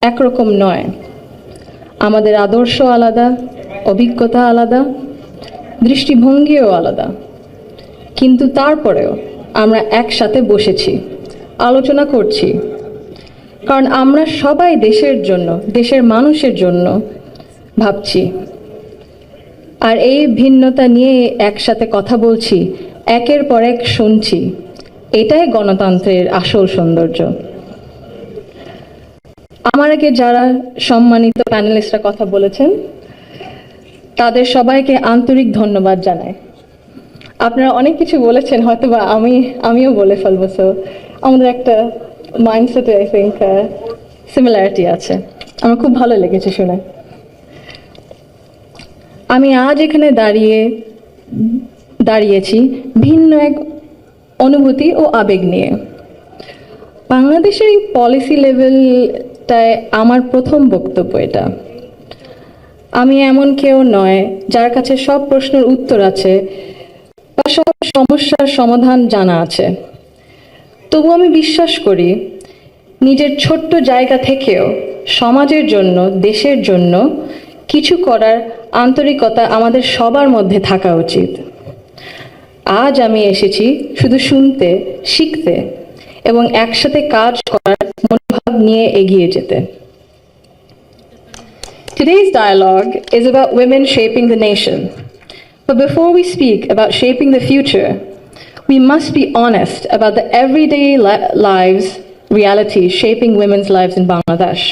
একরকম নয়। আমাদের আদর্শ আলাদা, অভিজ্ঞতা আলাদা, দৃষ্টিভঙ্গিও আলাদা, কিন্তু তারপরেও আমরা একসাথে বসেছি, আলোচনা করছি, কারণ আমরা সবাই দেশের জন্য, দেশের মানুষের জন্য ভাবছি। আর এই ভিন্নতা নিয়ে একসাথে কথা বলছি, একের পর এক শুনছি, এটাই গণতন্ত্রের আসল সৌন্দর্য। আমার আগে যারা সম্মানিত প্যানেলিস্টরা কথা বলেছেন তাদের সবাইকে আন্তরিক ধন্যবাদ জানাই। আপনারা অনেক কিছু বলেছেন, হয়তো বা আমিও বলে ফেলবো, সো আমাদের একটা মাইন্ডসেটে আই থিঙ্ক সিমিলারিটি আছে। আমার খুব ভালো লেগেছে শুনে। আমি আজ এখানে দাঁড়িয়েছি ভিন্ন এক অনুভূতি ও আবেগ নিয়ে। বাংলাদেশের এই পলিসি লেভেলটায় আমার প্রথম বক্তব্য এটা। আমি এমন কেউ নয় যার কাছে সব প্রশ্নের উত্তর আছে বা সব সমস্যার সমাধান জানা আছে। তবু আমি বিশ্বাস করি নিজের ছোট্ট জায়গা থেকেও সমাজের জন্য, দেশের জন্য কিছু করার আন্তরিকতা আমাদের সবার মধ্যে থাকা উচিত। আজ আমি এসেছি শুধু শুনতে, শিখতে এবং একসাথে কাজ করার মনোভাব নিয়ে এগিয়ে যেতে। Today's dialogue is about women shaping the nation. But before we speak about shaping the future, we must be honest about the everyday lives, realities shaping women's lives in Bangladesh.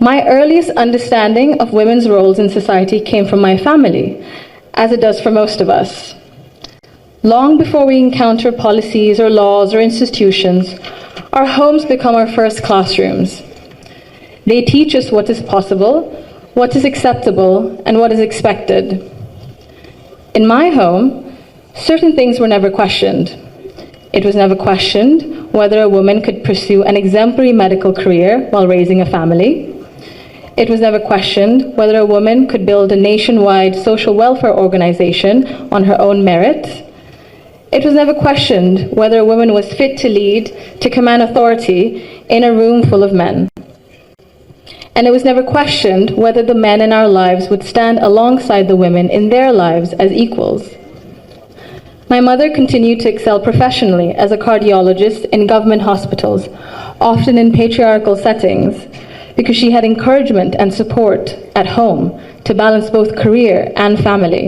My earliest understanding of women's roles in society came from my family, as it does for most of us. Long before we encounter policies or laws or institutions, our homes become our first classrooms. They teach us what is possible, what is acceptable, and what is expected. In my home, certain things were never questioned. It was never questioned whether a woman could pursue an exemplary medical career while raising a family. It was never questioned whether a woman could build a nationwide social welfare organization on her own merit. It was never questioned whether a woman was fit to lead, to command authority in a room full of men. And it was never questioned whether the men in our lives would stand alongside the women in their lives as equals. My mother continued to excel professionally as a cardiologist in government hospitals, often in patriarchal settings, because she had encouragement and support at home to balance both career and family.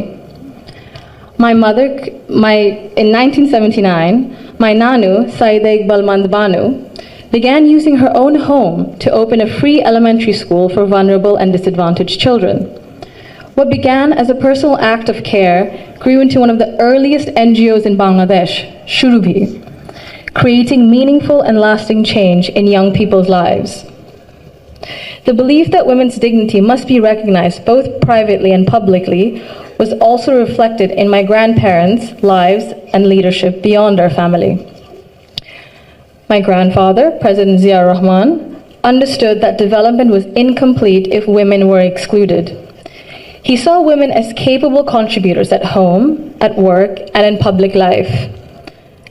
In 1979, my Nanu, Saida Iqbal Mandbanu, began using her own home to open a free elementary school for vulnerable and disadvantaged children. What began as a personal act of care grew into one of the earliest NGOs in Bangladesh, Shurubhi, creating meaningful and lasting change in young people's lives. The belief that women's dignity must be recognized both privately and publicly was also reflected in my grandparents' lives and leadership beyond our family. My grandfather, President Zia Rahman, understood that development was incomplete if women were excluded. He saw women as capable contributors at home, at work, and in public life.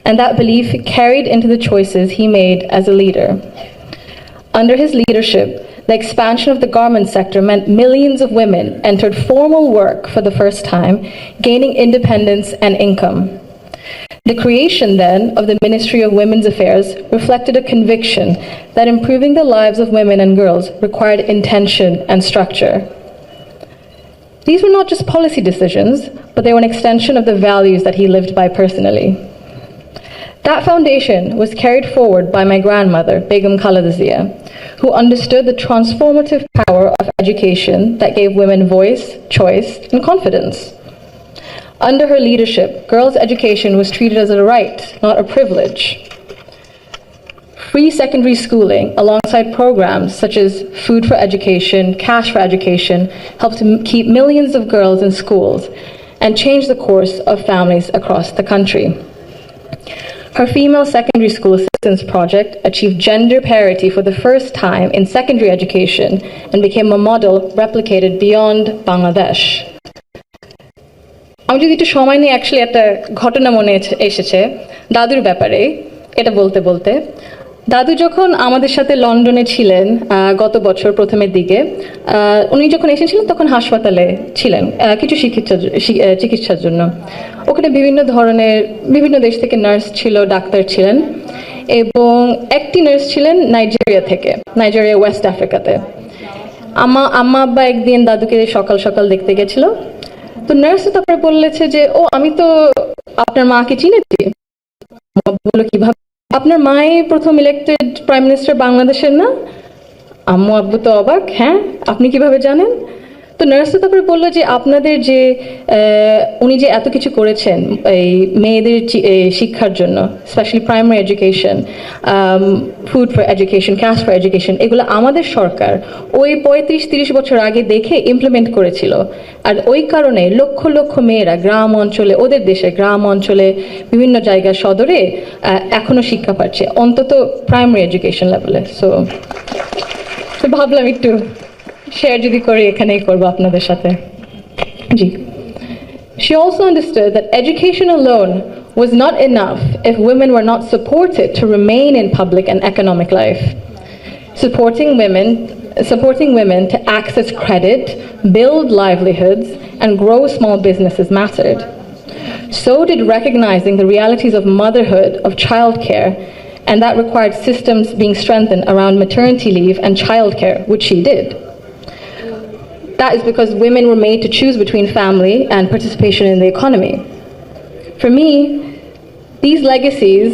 And that belief carried into the choices he made as a leader. Under his leadership, the expansion of the garment sector meant millions of women entered formal work for the first time, gaining independence and income. The creation then of the Ministry of Women's Affairs reflected a conviction that improving the lives of women and girls required intention and structure. These were not just policy decisions, but they were an extension of the values that he lived by personally. That foundation was carried forward by my grandmother, Begum Khaleda Zia, who understood the transformative power of education that gave women voice, choice, and confidence. Under her leadership, girls' education was treated as a right, not a privilege. Free secondary schooling, alongside programs such as food for education, cash for education, helped to keep millions of girls in schools and change the course of families across the country. Her female secondary school assistance project achieved gender parity for the first time in secondary education and became a model replicated beyond Bangladesh. আমি যদি একটু সময় নিয়ে actually একটা ঘটনা মনে এসেছে দাদুর ব্যাপারে, এটা বলতে বলতে দাদু যখন আমাদের সাথে লন্ডনে ছিলেন গত বছর প্রথমের দিকে, উনি যখন এসেছিলেন তখন হাসপাতালে ছিলেন কিছু চিকিৎসার জন্য। ওখানে বিভিন্ন দেশ থেকে নার্স ছিল, ডাক্তার ছিলেন, এবং একটি নার্স ছিলেন নাইজেরিয়া ওয়েস্ট আফ্রিকাতে। আম্মা আব্বা একদিন দাদুকে সকাল সকাল দেখতে গেছিল, তো নার্স তারপরে বলেছে যে, ও আমি তো আপনার মাকে চিনেছি। বললো কিভাবে? আপনার মাই প্রথম ইলেক্টেড প্রাইম মিনিস্টার বাংলাদেশের না? আম্মু আব্বু তো অবাক, হ্যাঁ আপনি কিভাবে জানেন? তো নার্স তারপরে বললো যে আপনাদের যে উনি যে এত কিছু করেছেন এই মেয়েদের শিক্ষার জন্য, specially primary education, food for education, cash for education, এগুলো আমাদের সরকার ওই 35-30 বছর আগে দেখে ইমপ্লিমেন্ট করেছিল। আর ওই কারণে লক্ষ লক্ষ মেয়েরা গ্রাম অঞ্চলে, ওদের দেশে গ্রাম অঞ্চলে বিভিন্ন জায়গায় সদরে এখনো শিক্ষা পাচ্ছে, অন্তত প্রাইমারি এডুকেশন লেভেলে। সো ভাবলাম একটু শেয়ার যদি করি, এখানেই করবো আপনাদের সাথে। জি। She also understood that education alone was not enough if women were not supported to remain in public and economic life. Supporting women to access credit, build livelihoods, and grow small businesses mattered. So did recognizing the realities of motherhood, of childcare, and that required systems being strengthened around maternity leave and childcare, which she did. That is because women were made to choose between family and participation in the economy. For me, these legacies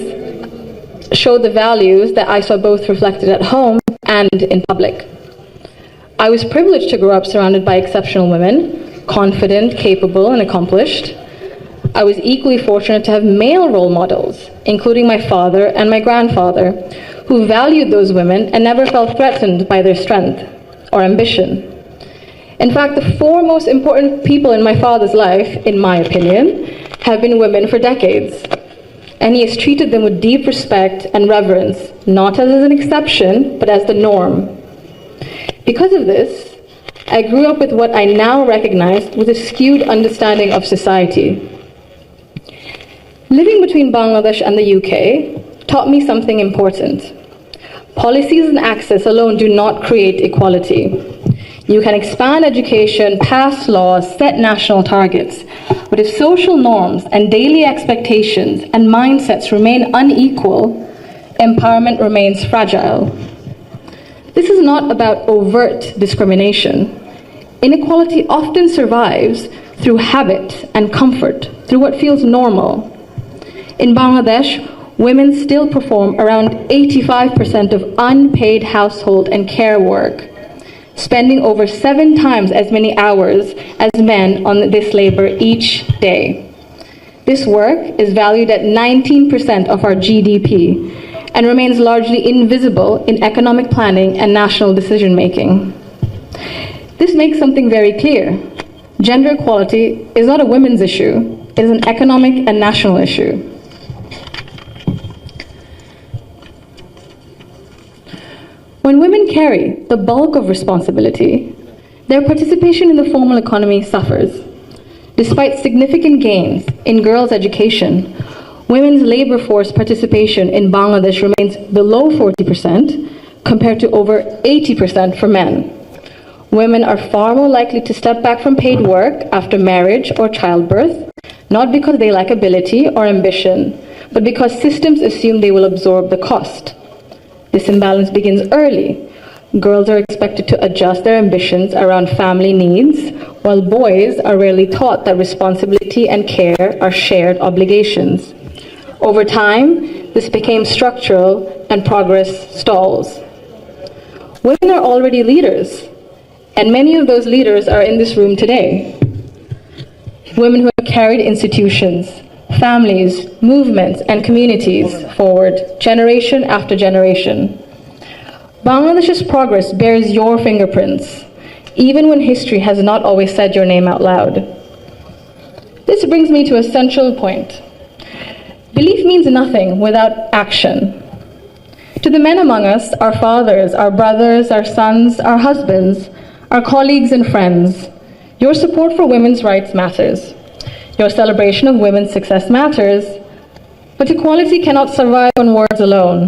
show the values that I saw both reflected at home and in public. I was privileged to grow up surrounded by exceptional women, confident, capable, and accomplished. I was equally fortunate to have male role models, including my father and my grandfather, who valued those women and never felt threatened by their strength or ambition. In fact, the four most important people in my father's life, in my opinion, have been women for decades. And he has treated them with deep respect and reverence, not as an exception, but as the norm. Because of this, I grew up with what I now recognize was a skewed understanding of society. Living between Bangladesh and the UK taught me something important. Policies and access alone do not create equality. You can expand education, pass laws, set national targets, but if social norms and daily expectations and mindsets remain unequal, empowerment remains fragile. This is not about overt discrimination. Inequality often survives through habit and comfort, through what feels normal. In Bangladesh, women still perform around 85% of unpaid household and care work, spending over 7 times as many hours as men on this labor each day. This work is valued at 19% of our GDP and remains largely invisible in economic planning and national decision making. This makes something very clear. Gender equality is not a women's issue, it is an economic and national issue. When women carry the bulk of responsibility, their participation in the formal economy suffers. Despite significant gains in girls' education, women's labor force participation in Bangladesh remains below 40% compared to over 80% for men. Women are far more likely to step back from paid work after marriage or childbirth, not because they lack ability or ambition, but because systems assume they will absorb the cost. This imbalance begins early. Girls are expected to adjust their ambitions around family needs, while boys are rarely taught that responsibility and care are shared obligations. Over time, this became structural and progress stalls. Women are already leaders, and many of those leaders are in this room today. Women who have carried institutions, families, movements, and communities forward, generation after generation. Bangladesh's progress bears your fingerprints, even when history has not always said your name out loud. This brings me to a central point. Belief means nothing without action. To the men among us, our fathers, our brothers, our sons, our husbands, our colleagues and friends, your support for women's rights matters. Your celebration of women's success matters, but equality cannot survive on words alone.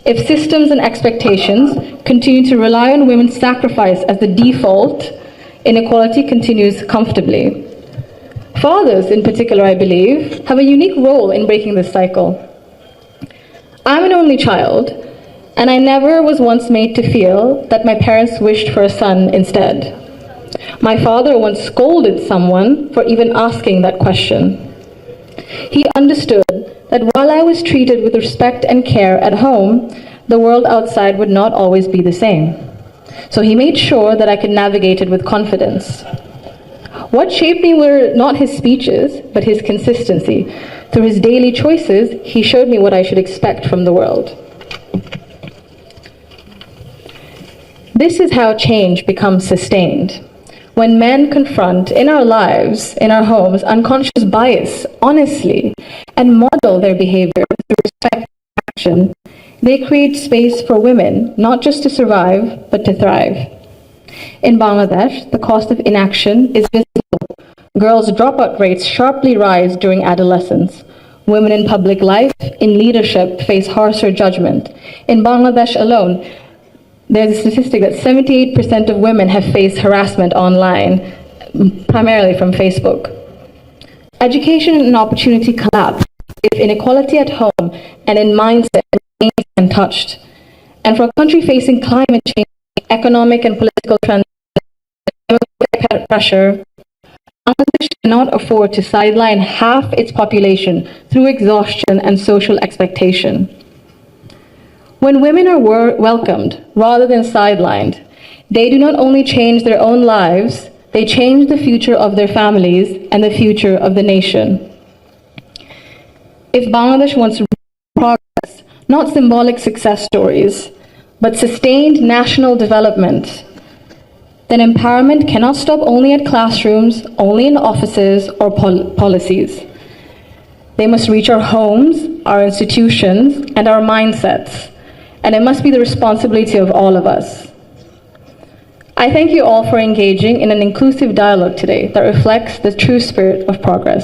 If systems and expectations continue to rely on women's sacrifice as the default, inequality continues comfortably. Fathers, in particular, I believe, have a unique role in breaking this cycle. I'm an only child, and I never was once made to feel that my parents wished for a son instead. My father once scolded someone for even asking that question. He understood that while I was treated with respect and care at home, the world outside would not always be the same. So he made sure that I could navigate it with confidence. What shaped me were not his speeches, but his consistency. Through his daily choices, he showed me what I should expect from the world. This is how change becomes sustained. When men confront in our lives, in our homes, unconscious bias honestly and model their behavior through respect and action, they create space for women not just to survive, but to thrive. In Bangladesh, the cost of inaction is visible. Girls' dropout rates sharply rise during adolescence. Women in public life, in leadership, face harsher judgment. In Bangladesh alone, there's a statistic that 78% of women have faced harassment online, primarily from Facebook. Education and opportunity collapse if inequality at home and in mindset remains untouched. And for a country facing climate change, economic and political pressure, Bangladesh cannot afford to sideline half its population through exhaustion and social expectation. When women are welcomed rather than sidelined, they do not only change their own lives, they change the future of their families and the future of the nation. If Bangladesh wants progress, not symbolic success stories, but sustained national development, then empowerment cannot stop only at classrooms, only in offices or policies. They must reach our homes, our institutions, and our mindsets. And it must be the responsibility of all of us. I thank you all for engaging in an inclusive dialogue today that reflects the true spirit of progress.